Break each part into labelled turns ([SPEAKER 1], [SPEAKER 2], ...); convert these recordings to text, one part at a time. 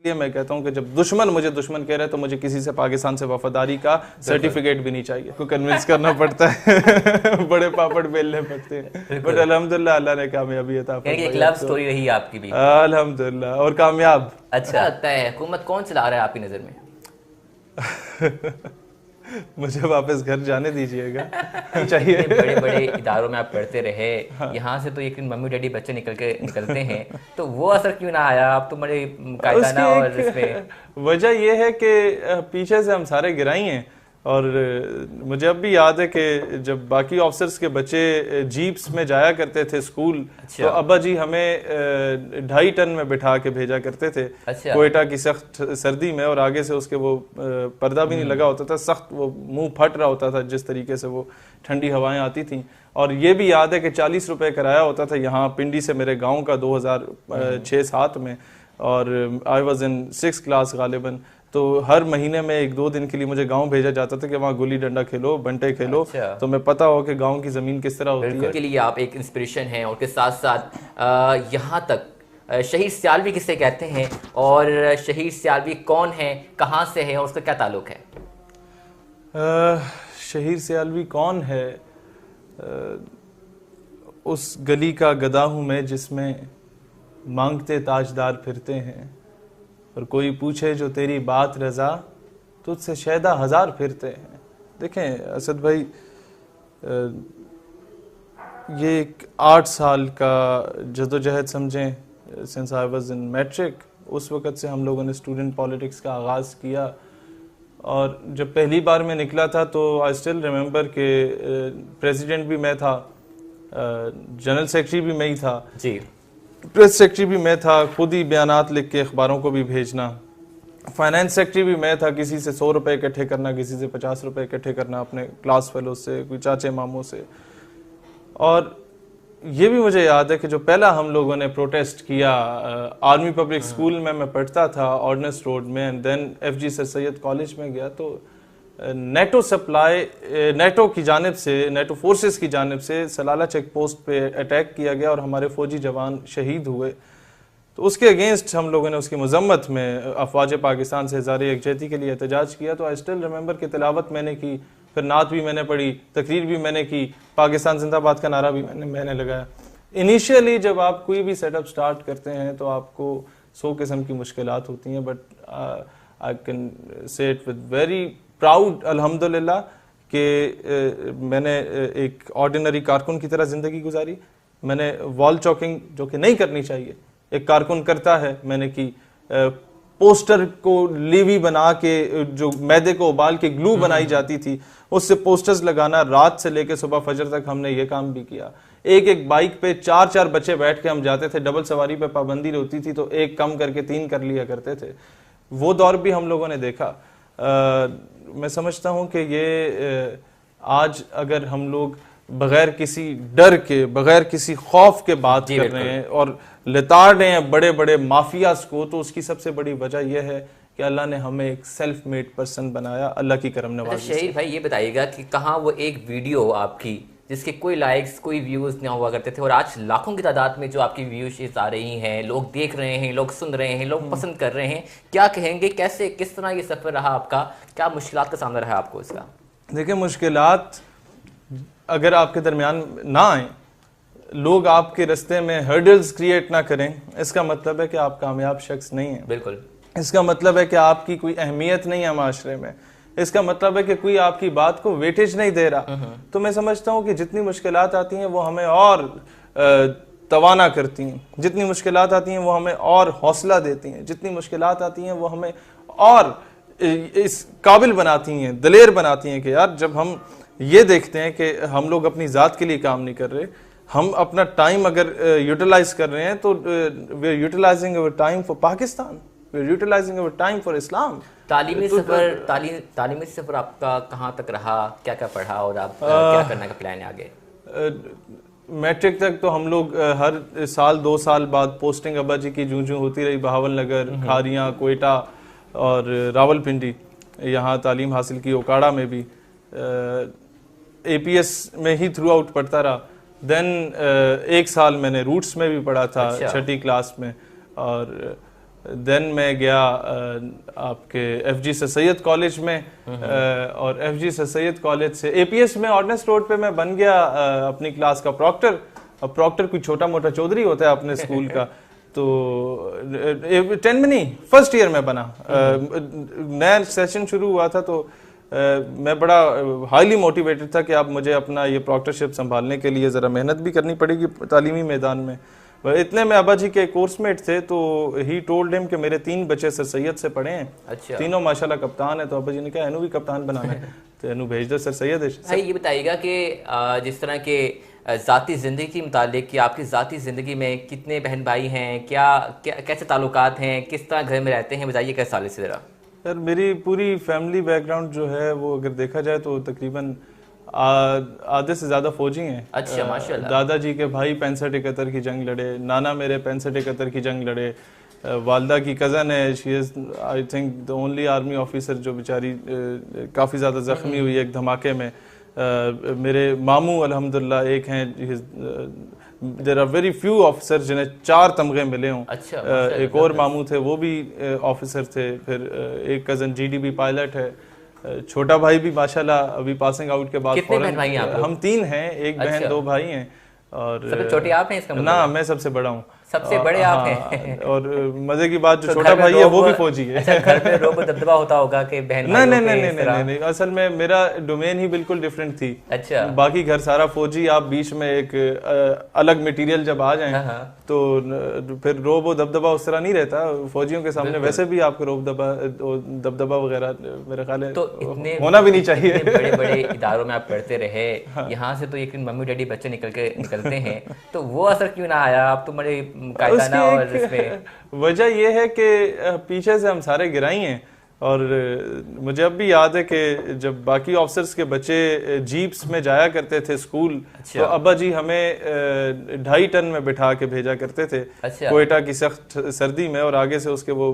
[SPEAKER 1] لیے میں کہتا ہوں کہ جب دشمن مجھے دشمن کہہ رہے تو مجھے کسی سے پاکستان سے وفاداری کا سرٹیفکیٹ بھی نہیں چاہیے, کو کنونس کرنا پڑتا ہے, بڑے پاپڑ بیلنے پڑتے ہیں, بٹ الحمدللہ اللہ نے کامیابی عطا فرمائی.
[SPEAKER 2] ایک لو سٹوری رہی آپ کی بھی
[SPEAKER 1] الحمدللہ, اور کامیاب.
[SPEAKER 2] اچھا لگتا ہے حکومت کون چلا رہا ہے آپ کی نظر میں؟
[SPEAKER 1] مجھے واپس گھر جانے دیجیے گا. چاہیے
[SPEAKER 2] بڑے بڑے اداروں میں آپ پڑھتے رہے, یہاں سے تو ایک دن ممی ڈیڈی بچے نکلتے ہیں, تو وہ اثر کیوں نہ آیا؟ آپ تو بڑے قائدانہ اور اس میں.
[SPEAKER 1] وجہ یہ ہے کہ پیچھے سے ہم سارے گرائی ہیں, اور مجھے اب بھی یاد ہے کہ جب باقی آفسرز کے بچے جیپس میں جایا کرتے تھے اسکول, تو ابا جی ہمیں 2.5 ٹن میں بٹھا کے بھیجا کرتے تھے کوئٹہ کی سخت سردی میں, اور آگے سے اس کے وہ پردہ بھی نہیں لگا ہوتا تھا, سخت وہ منہ پھٹ رہا ہوتا تھا جس طریقے سے وہ ٹھنڈی ہوائیں آتی تھیں. اور یہ بھی یاد ہے کہ 40 روپے کرایہ ہوتا تھا یہاں پنڈی سے میرے گاؤں کا 2006-07 میں, اور آئی واز ان 6th کلاس غالباً. تو ہر مہینے میں 1-2 دن کے لیے مجھے گاؤں بھیجا جاتا تھا کہ وہاں گلی ڈنڈا کھیلو, بنٹے کھیلو, تو میں پتہ ہو کہ گاؤں کی زمین کس طرح ہوتی ہے.
[SPEAKER 2] کے لیے آپ ایک انسپریشن ہیں, اور کے ساتھ ساتھ یہاں تک شہید سیالوی کسے کہتے ہیں, اور شہید سیالوی کون ہے, کہاں سے ہے, اور اس کا کیا تعلق ہے؟
[SPEAKER 1] شہید سیالوی کون ہے؟ اس گلی کا گدا ہوں میں جس میں مانگتے تاجدار پھرتے ہیں, اور کوئی پوچھے جو تیری بات رضا, تجھ سے شیدا 1000 پھرتے ہیں. دیکھیں اسد بھائی, یہ ایک 8 سال کا جدوجہد سمجھیں, since I was in matric, اس وقت سے ہم لوگوں نے اسٹوڈنٹ پالیٹکس کا آغاز کیا. اور جب پہلی بار میں نکلا تھا تو آئی اسٹل ریممبر کہ پریزیڈنٹ بھی میں تھا, جنرل سیکرٹری بھی میں ہی تھا,
[SPEAKER 2] جی
[SPEAKER 1] پریس سیکرٹری بھی میں تھا, خود ہی بیانات لکھ کے اخباروں کو بھی بھیجنا, فائنانس سیکرٹری بھی میں تھا, کسی سے 100 روپے اکٹھے کرنا, کسی سے 50 روپے اکٹھے کرنا, اپنے کلاس فیلو سے, کوئی چاچے ماموں سے. اور یہ بھی مجھے یاد ہے کہ جو پہلا ہم لوگوں نے پروٹیسٹ کیا آرمی پبلک اسکول میں پڑھتا تھا آرڈننس روڈ میں, and then F G Sir Syed college میں گیا, تو نیٹو سپلائی, نیٹو کی جانب سے, نیٹو فورسز کی جانب سے سلالہ چیک پوسٹ پہ اٹیک کیا گیا, اور ہمارے فوجی جوان شہید ہوئے. تو اس کے اگینسٹ ہم لوگوں نے اس کی مذمت میں افواج پاکستان سے اظہار یکجہتی کے لیے احتجاج کیا. تو آئی اسٹل ریممبر کہ تلاوت میں نے کی, پھر نعت بھی میں نے پڑھی, تقریر بھی میں نے کی, پاکستان زندہ باد کا نعرہ بھی میں نے لگایا. انیشیلی جب آپ کوئی بھی سیٹ اپ سٹارٹ کرتے ہیں تو آپ کو 100 قسم کی مشکلات ہوتی ہیں, but I can say it with very proud الحمدللہ کہ میں نے ایک آرڈینری کارکن کی طرح زندگی گزاری. میں نے وال چاکنگ, جو کہ نہیں کرنی چاہیے, ایک کارکن کرتا ہے, میں نے کی. پوسٹر کو لیوی بنا کے, جو میدے کو ابال کے گلو بنائی جاتی تھی, اس سے پوسٹرز لگانا, رات سے لے کے صبح فجر تک ہم نے یہ کام بھی کیا. ایک بائک پہ 4 بچے بیٹھ کے ہم جاتے تھے, ڈبل سواری پہ پابندی ہوتی تھی تو ایک کم کر کے 3 کر لیا کرتے تھے. وہ دور بھی ہم لوگوں نے دیکھا. میں سمجھتا ہوں کہ یہ آج اگر ہم لوگ بغیر کسی ڈر کے, بغیر کسی خوف کے بات کر رہے ہیں اور لتاڑ رہے ہیں بڑے بڑے مافیاز کو, تو اس کی سب سے بڑی وجہ یہ ہے کہ اللہ نے ہمیں ایک سیلف میڈ پرسن بنایا, اللہ کی کرم نوازی سے.
[SPEAKER 2] شہید بھائی یہ بتائیے گا کہ کہاں وہ ایک ویڈیو آپ کی جس کے کوئی لائکس, کوئی ویوز نہ ہوا کرتے تھے, اور آج لاکھوں کی تعداد میں جو آپ کی ویوز آ رہی ہیں, لوگ دیکھ رہے ہیں, لوگ سن رہے ہیں, لوگ پسند کر رہے ہیں, کیا کہیں گے, کیسے, کس طرح یہ سفر رہا آپ کا, کیا مشکلات کا سامنا رہا آپ کو اس کا؟
[SPEAKER 1] دیکھیں مشکلات اگر آپ کے درمیان نہ آئیں, لوگ آپ کے رستے میں ہرڈلز کریٹ نہ کریں, اس کا مطلب ہے کہ آپ کامیاب شخص نہیں ہیں.
[SPEAKER 2] بالکل.
[SPEAKER 1] اس کا مطلب ہے کہ آپ کی کوئی اہمیت نہیں ہے معاشرے میں. اس کا مطلب ہے کہ کوئی آپ کی بات کو ویٹیج نہیں دے رہا. تو میں سمجھتا ہوں کہ جتنی مشکلات آتی ہیں وہ ہمیں اور توانا کرتی ہیں, جتنی مشکلات آتی ہیں وہ ہمیں اور حوصلہ دیتی ہیں, جتنی مشکلات آتی ہیں وہ ہمیں اور اس قابل بناتی ہیں, دلیر بناتی ہیں کہ یار جب ہم یہ دیکھتے ہیں کہ ہم لوگ اپنی ذات کے لیے کام نہیں کر رہے, ہم اپنا ٹائم اگر یوٹیلائز کر رہے ہیں تو we are utilising overtime for Pakistan, we are utilising overtime for Islam.
[SPEAKER 2] تعلیمی سفر آپ کا کہاں تک رہا, کیا کیا پڑھا, اور آپ کیا کرنے کا پلان ہے آگے؟
[SPEAKER 1] میٹرک تک تو ہم لوگ ہر سال 2 سال بعد پوسٹنگ ابا جی کی جوں ہوتی رہی, بہاول نگر, کھاریاں, کوئٹہ اور راول پنڈی, یہاں تعلیم حاصل کی, اوکاڑا میں بھی, اے پی ایس میں ہی تھرو آؤٹ پڑھتا رہا. دین 1 سال میں نے روٹس میں بھی پڑھا تھا 6ٹھی کلاس میں, اور دین میں گیا آپ کے F G Sir Syed college میں، اور F G Sir Syed college سے اے پی ایس میں آرڈننس روڈ پہ میں بن گیا اپنی کلاس کا پروکٹر. اب پروکٹر کوئی چھوٹا موٹا چودھری ہوتا ہے اپنے اسکول کا. تو 10 میں نہیں، فرسٹ ایئر میں بنا. نیا سیشن شروع ہوا تھا تو میں بڑا ہائیلی موٹیویٹڈ تھا کہ اب مجھے اپنا یہ پروکٹرشپ سنبھالنے کے لیے ذرا محنت بھی کرنی پڑے گی تعلیمی میدان میں. اتنے میں ابا جی کے کورس میٹ تھے تو ہی ٹولڈ ہم کہ میرے 3 بچے سر سید سے پڑھے ہیں.
[SPEAKER 2] اچھا.
[SPEAKER 1] تینوں ماشاءاللہ کپتان ہیں. تو ابا جی نے کہا اینو بھی کپتان بنانا ہے تو اینو بھیج دو سر سید.
[SPEAKER 2] بھائی یہ بتائیے گا کہ جس طرح کے ذاتی زندگی کے متعلق کہ آپ کی ذاتی زندگی میں کتنے بہن بھائی ہیں، کیسے تعلقات ہیں، کس طرح گھر میں رہتے ہیں، بتائیے کیسے سال سے ذرا.
[SPEAKER 1] سر میری پوری فیملی بیک گراؤنڈ جو ہے وہ اگر دیکھا جائے تو تقریباً آدھے سے زیادہ فوجی ہیں.
[SPEAKER 2] اچھا ماشاءاللہ.
[SPEAKER 1] دادا جی کے بھائی 65-71 کی جنگ لڑے، نانا میرے 65-71 کی جنگ لڑے، والدہ کی کزن ہے، she is I think the only army officer جو بیچاری کافی زیادہ زخمی ہوئی ایک دھماکے میں. میرے ماموں الحمدللہ ایک ہیں، there are very few officer جنہیں 4 تمغے ملے ہوں.
[SPEAKER 2] اچھا.
[SPEAKER 1] ایک اور ماموں تھے وہ بھی آفیسر تھے. پھر ایک cousin G D P pilot ہے. چھوٹا بھائی بھی ماشاءاللہ ابھی پاسنگ آؤٹ کے بعد.
[SPEAKER 2] کتنے بہن بھائی ہیں آپ لوگ؟
[SPEAKER 1] ہم 3 ہیں، ایک بہن 2 بھائی ہیں. اور
[SPEAKER 2] سب سے چھوٹے آپ ہیں اس کا مطلب؟
[SPEAKER 1] نا میں سب سے بڑا ہوں.
[SPEAKER 2] سب سے بڑے آپ ہیں.
[SPEAKER 1] اور مزے کی بات جو چھوٹا بھائی ہے وہ بھی فوجی ہے.
[SPEAKER 2] اچھا گھر میں روب و دبدبہ ہوتا ہوگا کہ بہن
[SPEAKER 1] نہیں، اصل میں میرا ڈومین ہی بالکل ڈیفرنٹ تھی.
[SPEAKER 2] اچھا.
[SPEAKER 1] باقی گھر سارا فوجی، آپ بیچ میں ایک الگ میٹیریل جب آ جائیں تو پھر روب و دبدبہ اس طرح نہیں رہتا. فوجیوں کے سامنے ویسے بھی آپ کو روب دبدبہ وغیرہ میرے خیال ہے ہونا بھی نہیں چاہیے.
[SPEAKER 2] بڑے بڑے اداروں میں آپ پڑھتے رہے، یہاں سے تو یقین ممی ڈیڈی بچے نکلتے ہیں، تو وہ اثر کیوں نہ آیا؟ آپ تو بڑے قائدانہ اور اس میں.
[SPEAKER 1] وجہ یہ ہے کہ پیچھے سے ہم سارے گرائی ہیں. اور مجھے اب بھی یاد ہے کہ جب باقی آفسرز کے بچے جیپس میں جایا کرتے تھے اسکول تو ابا جی ہمیں 2.5 ٹن میں بٹھا کے بھیجا کرتے تھے کوئٹہ کی سخت سردی میں. اور آگے سے اس کے وہ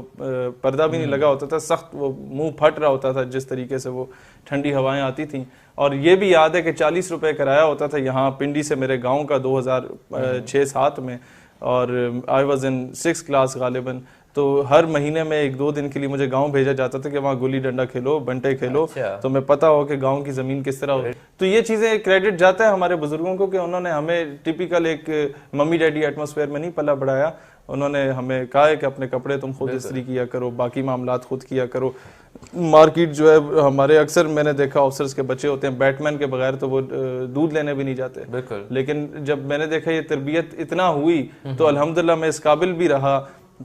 [SPEAKER 1] پردہ بھی نہیں لگا ہوتا تھا، سخت وہ منہ پھٹ رہا ہوتا تھا جس طریقے سے وہ ٹھنڈی ہوائیں آتی تھیں. اور یہ بھی یاد ہے کہ 40 روپے کرایہ ہوتا تھا یہاں پنڈی سے میرے گاؤں کا 2006-07 میں. اور آئی واز ان 6 کلاس غالباً. تو ہر مہینے میں 1-2 دن کے لیے مجھے گاؤں بھیجا جاتا تھا کہ وہاں گلی ڈنڈا کھیلو، بنٹے کھیلو. تو میں پتا ہو کہ گاؤں کی زمین کس طرح ہو. تو یہ چیزیں کریڈٹ جاتا ہے ہمارے بزرگوں کو کہ انہوں نے ہمیں ٹپیکل ایک ممی ڈیڈی ایٹماسفیئر میں نہیں پلا بڑھایا. انہوں نے ہمیں کہا ہے کہ اپنے کپڑے تم خود استری کیا کرو، باقی معاملات خود کیا کرو. مارکیٹ جو ہے ہمارے اکثر میں نے دیکھا آفسرز کے بچے ہوتے ہیں بیٹ مین کے بغیر تو وہ دودھ لینے بھی نہیں جاتے. لیکن جب میں نے دیکھا یہ تربیت اتنا ہوئی تو الحمدللہ میں اس قابل بھی رہا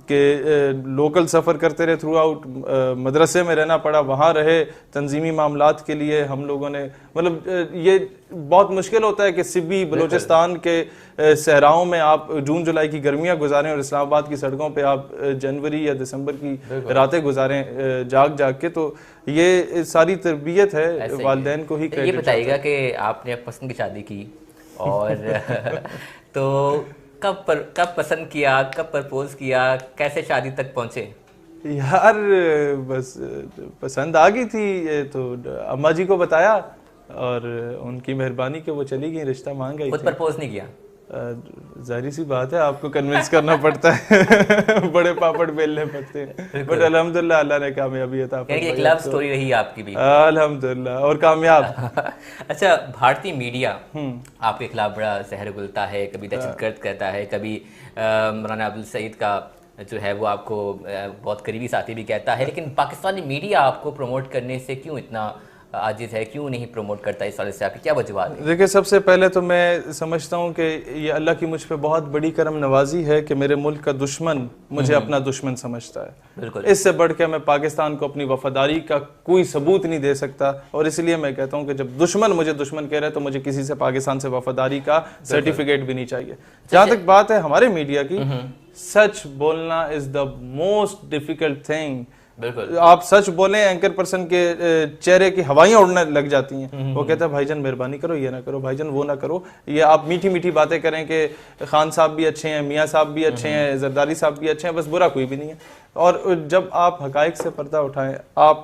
[SPEAKER 1] کہ لوکل سفر کرتے رہے تھرو آؤٹ. مدرسے میں رہنا پڑا، وہاں رہے تنظیمی معاملات کے لیے. ہم لوگوں نے مطلب یہ بہت مشکل ہوتا ہے کہ سبی بلوچستان کے صحراؤں میں آپ جون جولائی کی گرمیاں گزاریں اور اسلام آباد کی سڑکوں پہ آپ جنوری یا دسمبر کی راتیں گزاریں جاگ کے. تو یہ ساری تربیت ہے والدین کو ہی.
[SPEAKER 2] یہ بتائیے گا کہ آپ نے پسند کی شادی کی اور تو کب پسند کیا، کب پرپوز کیا، کیسے شادی تک پہنچے؟
[SPEAKER 1] یار بس پسند آ گئی تھی تو اماں جی کو بتایا اور ان کی مہربانی کہ وہ چلی گئی، رشتہ مانگ گئی.
[SPEAKER 2] خود پرپوز نہیں کیا؟
[SPEAKER 1] ظاہری سی بات ہے آپ کو کنونس کرنا پڑتا ہے، بڑے پاپڑ بیلنے پڑتے ہیں. بٹ الحمدللہ اللہ نے کامیابی عطا فرمائی.
[SPEAKER 2] ایک لو سٹوری رہی آپ کی بھی
[SPEAKER 1] الحمدللہ اور کامیاب.
[SPEAKER 2] اچھا بھارتی میڈیا آپ کے خلاف بڑا زہر گلتا ہے، کبھی دہشت گرد کہتا ہے، کبھی مولانا عبدالسعید کا جو ہے وہ آپ کو بہت قریبی ساتھی بھی کہتا ہے. لیکن پاکستانی میڈیا آپ کو پروموٹ کرنے سے کیوں اتنا عاجز ہے، کیوں نہیں پروموٹ کرتا اس حوالے سے آپ کی کیا وجوہات ہیں؟
[SPEAKER 1] دیکھیں سب سے پہلے تو میں سمجھتا ہوں کہ یہ اللہ کی مجھ پہ بہت بڑی کرم نوازی ہے کہ میرے ملک کا دشمن مجھے اپنا دشمن سمجھتا ہے.
[SPEAKER 2] بالکل.
[SPEAKER 1] اس سے بڑھ کے میں پاکستان کو اپنی وفاداری کا کوئی ثبوت نہیں دے سکتا. اور اس لیے میں کہتا ہوں کہ جب دشمن مجھے دشمن کہہ رہے تو مجھے کسی سے پاکستان سے وفاداری کا سرٹیفکیٹ بھی نہیں چاہیے. جہاں تک بات ہے ہمارے میڈیا کی، سچ بولنا از دا موسٹ ڈیفیکلٹ تھنگ.
[SPEAKER 2] بالکل.
[SPEAKER 1] آپ سچ بولیں اینکر پرسن کے چہرے کی ہوائیاں اڑنے لگ جاتی ہیں. وہ کہتا ہے بھائی جان مہربانی کرو یہ نہ کرو، بھائی جان وہ نہ کرو. یہ آپ میٹھی میٹھی باتیں کریں کہ خان صاحب بھی اچھے ہیں، میاں صاحب بھی اچھے ہیں، زرداری صاحب بھی اچھے ہیں، بس برا کوئی بھی نہیں ہے. اور جب آپ حقائق سے پردہ اٹھائیں، آپ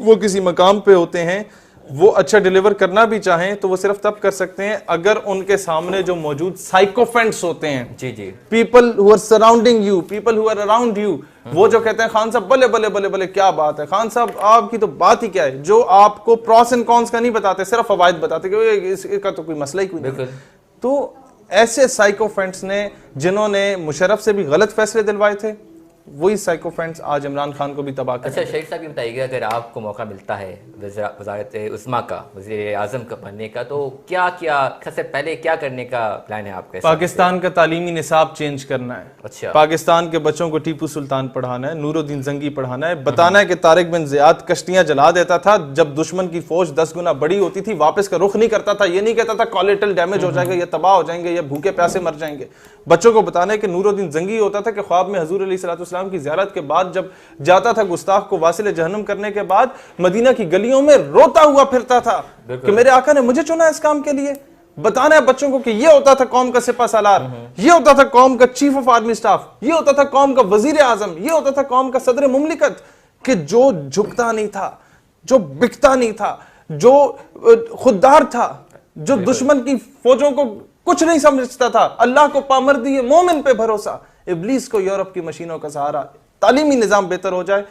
[SPEAKER 1] وہ کسی مقام پہ ہوتے ہیں وہ اچھا ڈیلیور کرنا بھی چاہیں تو وہ صرف تب کر سکتے ہیں اگر ان کے سامنے جو موجود سائیکوفینٹس ہوتے ہیں,
[SPEAKER 2] جی جی,
[SPEAKER 1] people who are surrounding you, people who are around you, وہ جو کہتے ہیں خان صاحب بلے بلے بلے بلے کیا بات ہے, خان صاحب آپ کی تو بات ہی کیا ہے, جو آپ کو پروس اینڈ کونس کا نہیں بتاتے, صرف فوائد بتاتے کہ اس کا تو کوئی مسئلہ ہی کوئی نہیں. تو ایسے سائیکوفینٹس نے جنہوں نے مشرف سے بھی غلط فیصلے دلوائے تھے, وہی سائیکوفینٹس آج عمران خان کو بھی تباہ کر.
[SPEAKER 2] اچھا شریف صاحب یہ بتائیے گا, اگر آپ کو موقع ملتا ہے وزارت عظمیٰ کا, وزیر اعظم کا بننے کا, تو کیا سب سے پہلے کیا کرنے کا پلان ہے آپ کا؟
[SPEAKER 1] پاکستان کا تعلیمی نصاب چینج کرنا ہے.
[SPEAKER 2] اچھا,
[SPEAKER 1] پاکستان کے بچوں کو ٹیپو سلطان پڑھانا ہے, نور الدین زنگی پڑھانا ہے, بتانا ہے کہ طارق بن زیاد کشتیاں جلا دیتا تھا جب دشمن کی فوج 10 گنا بڑی ہوتی تھی, واپس کا رخ نہیں کرتا تھا, یہ نہیں کہتا تھا کولیٹرل ڈیمیج ہو جائے گا, یہ تباہ ہو جائیں گے, یہ بھوکے پیاسے مر جائیں گے. بچوں کو بتانا ہے کہ نور الدین زنگی ہوتا تھا کہ خواب میں حضور علیہ السلام کی زیارت کے بعد جب جاتا تھا گستاخ کو واصل جہنم کرنے کے بعد, مدینہ کی گلیوں میں روتا ہوا پھرتا تھا کہ میرے آقا نے مجھے چنا اس کام کے لیے. بتانا ہے بچوں کو کہ یہ ہوتا تھا قوم کا سپہ سالار, یہ ہوتا تھا قوم کا چیف آف آرمی سٹاف, یہ ہوتا تھا قوم کا وزیر اعظم, یہ ہوتا تھا قوم کا صدر مملکت, کہ جو جھکتا نہیں تھا, جو بکتا نہیں تھا, جو خوددار تھا, جو دشمن کی فوجوں کو کچھ نہیں سمجھتا تھا, اللہ کو پامردی, مومن پہ بھروسہ, ابلیس کو یورپ کی مشینوں کا سہارا. تعلیمی نظام بہتر ہو جائے